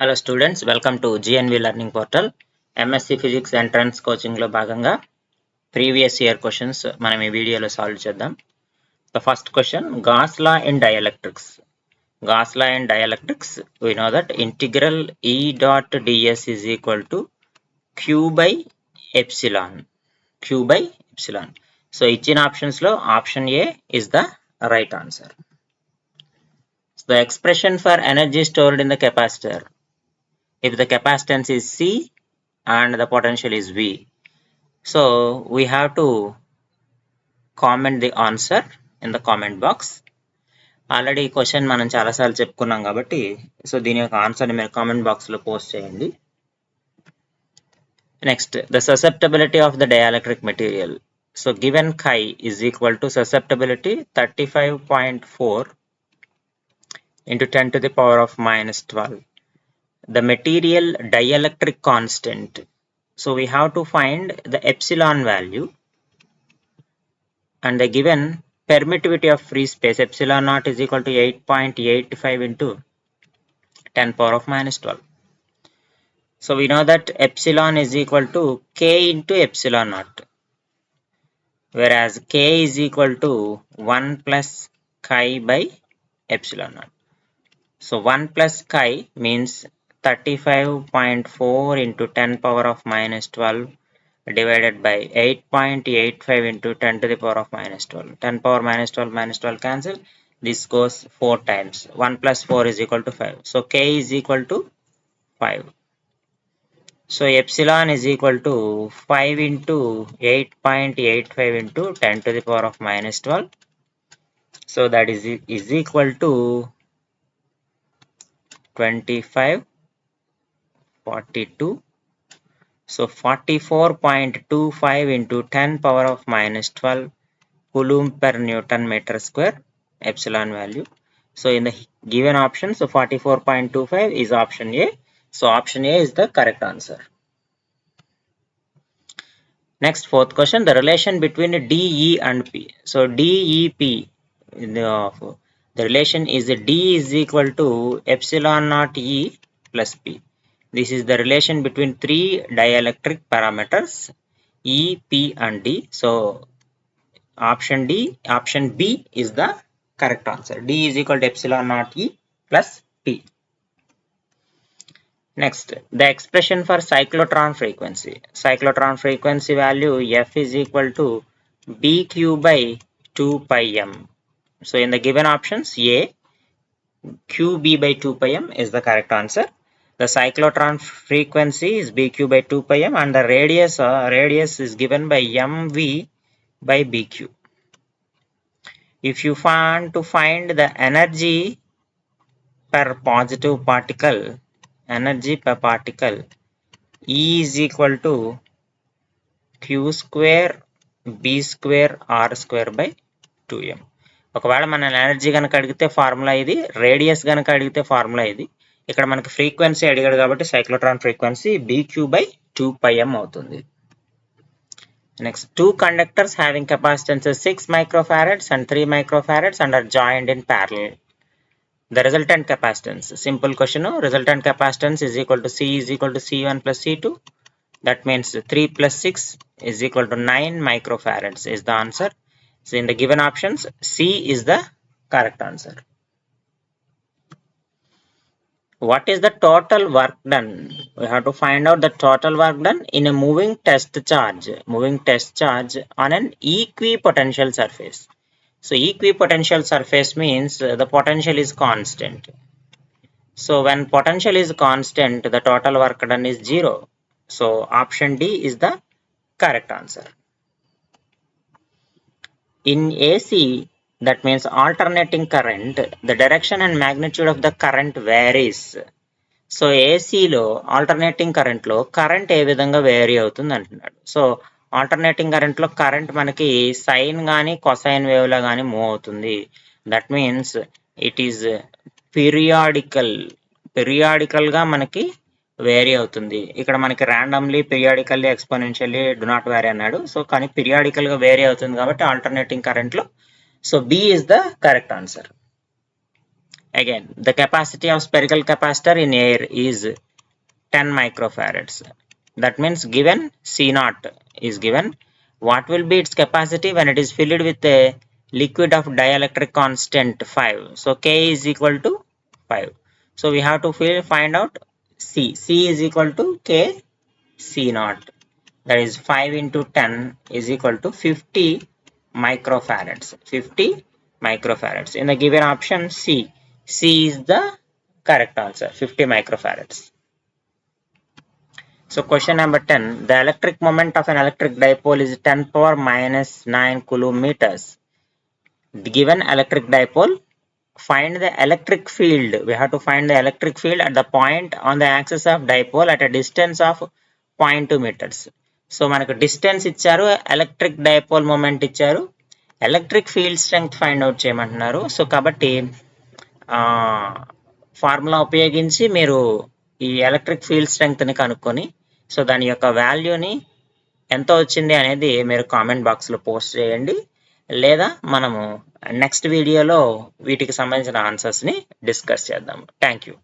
Hello students, welcome to GNV learning portal. MSc physics entrance కోచింగ్లో భాగంగా previous year questions మనం ఈ వీడియోలో సాల్వ్ చేద్దాం. The first question, Gauss law in dielectrics. Gauss law in dielectrics, we know that integral E dot ds is equal to Q by epsilon. Q by epsilon. So ఇచ్చిన ఆప్షన్స్లో option A is the right answer. The expression for energy stored in the capacitor, if the capacitance is C and the potential is V. So we have to comment the answer in the comment box. Already ఈ question మనం చాలాసార్లు చెప్పుకున్నాం కాబట్టి so దీని యొక్క ఆన్సర్ని మీరు comment బాక్స్లో పోస్ట్ చేయండి. Next, the susceptibility of the dielectric material. So given chi is equal to susceptibility 35.4 into 10 to the power of minus 12. The material dielectric constant. So we have to find the epsilon value and the given permittivity of free space epsilon naught is equal to 8.85 into 10 power of minus 12. So we know that epsilon is equal to k into epsilon naught, whereas k is equal to 1 plus chi by epsilon naught. So 1 plus chi means 35.4 into 10 power of minus 12 divided by 8.85 into 10 to the power of minus 12. 10 power minus 12 cancel. This goes 4 times. 1 plus 4 is equal to 5. So k is equal to 5. So epsilon is equal to 5 into 8.85 into 10 to the power of minus 12. So that is equal to 25, 42. So 44.25 into 10 power of minus 12 coulomb per Newton meter square epsilon value. So in the given option, so 44.25 is option A. So option A is the correct answer. Next, fourth question, the relation between DE and P. So DEP, the relation is D is equal to epsilon naught E plus P. This is the relation between three dielectric parameters E, P and D. So option B is the correct answer. D is equal to epsilon naught E plus P. Next, the expression for cyclotron frequency. Cyclotron frequency value F is equal to BQ by 2 pi m. So in the given options, A, QB by 2 pi m is the correct answer. The cyclotron frequency is BQ by 2 pi m and the radius is given by MV by BQ. If you want to find the energy per positive particle, energy per particle, E is equal to Q square B square R square by 2m. ఒకవేళ మన energy కనుక అడిగితే formula ఇది, radius కనుక అడిగితే formula ఇది. ఇక్కడ మనకి ఫ్రీక్వెన్సీ అడిగాడు కాబట్టి cyclotron frequency BQ by 2 pi m అవుతుంది. Next, two conductors having capacitances 6 microfarads and 3 microfarads and are joined in parallel. The resultant capacitance, simple question, resultant capacitance is equal to C is equal to C1 plus C2. That means 3 plus 6 is equal to 9 microfarads is the answer. So in the given options, C is the correct answer. What is the total work done? We have to find out the total work done in a moving test charge on an equipotential surface. So equipotential surface means the potential is constant. So when potential is constant, the total work done is 0. So option D is the correct answer. In AC, that means alternating current, the direction and magnitude of the current varies. So ఏసీలో alternating కరెంట్లో current ఏ విధంగా vary అవుతుంది అంటున్నాడు. So alternating కరెంట్లో current మనకి sine కానీ cosine వేవ్లో కానీ మూవ్ అవుతుంది. దట్ మీన్స్ ఇట్ ఈజ్ పీరియాడికల్గా మనకి వేరీ అవుతుంది. ఇక్కడ మనకి randomly, periodically, exponentially do not vary అన్నాడు. సో కానీ పీరియాడికల్గా వేరీ అవుతుంది కాబట్టి ఆల్టర్నేటింగ్ కరెంట్లో so B is the correct answer. Again, the capacity of spherical capacitor in air is 10 microfarads. That means given C0 is given, what will be its capacity when it is filled with a liquid of dielectric constant 5? So K is equal to 5. So we have to find out C. C is equal to K C0. That is 5 into 10 is equal to 50 microfarads. 50 microfarads. In the given option C. C is the correct answer, 50 microfarads. So question number 10, the electric moment of an electric dipole is 10 power minus 9 coulomb meters. Given electric dipole, find the electric field. We have to find the electric field at the point on the axis of dipole at a distance of 0.2 meters. So మనకు distance ఇచ్చారు, electric dipole moment ఇచ్చారు, electric field strength find out చేయమంటున్నారు. So కాబట్టి formula ఉపయోగించి మీరు ఈ electric field స్ట్రెంగ్త్ని కనుక్కొని so దాని యొక్క వాల్యూని ఎంత వచ్చింది అనేది మీరు కామెంట్ బాక్స్లో పోస్ట్ చేయండి, లేదా మనము నెక్స్ట్ వీడియోలో వీటికి సంబంధించిన ఆన్సర్స్ని డిస్కస్ చేద్దాం. Thank you.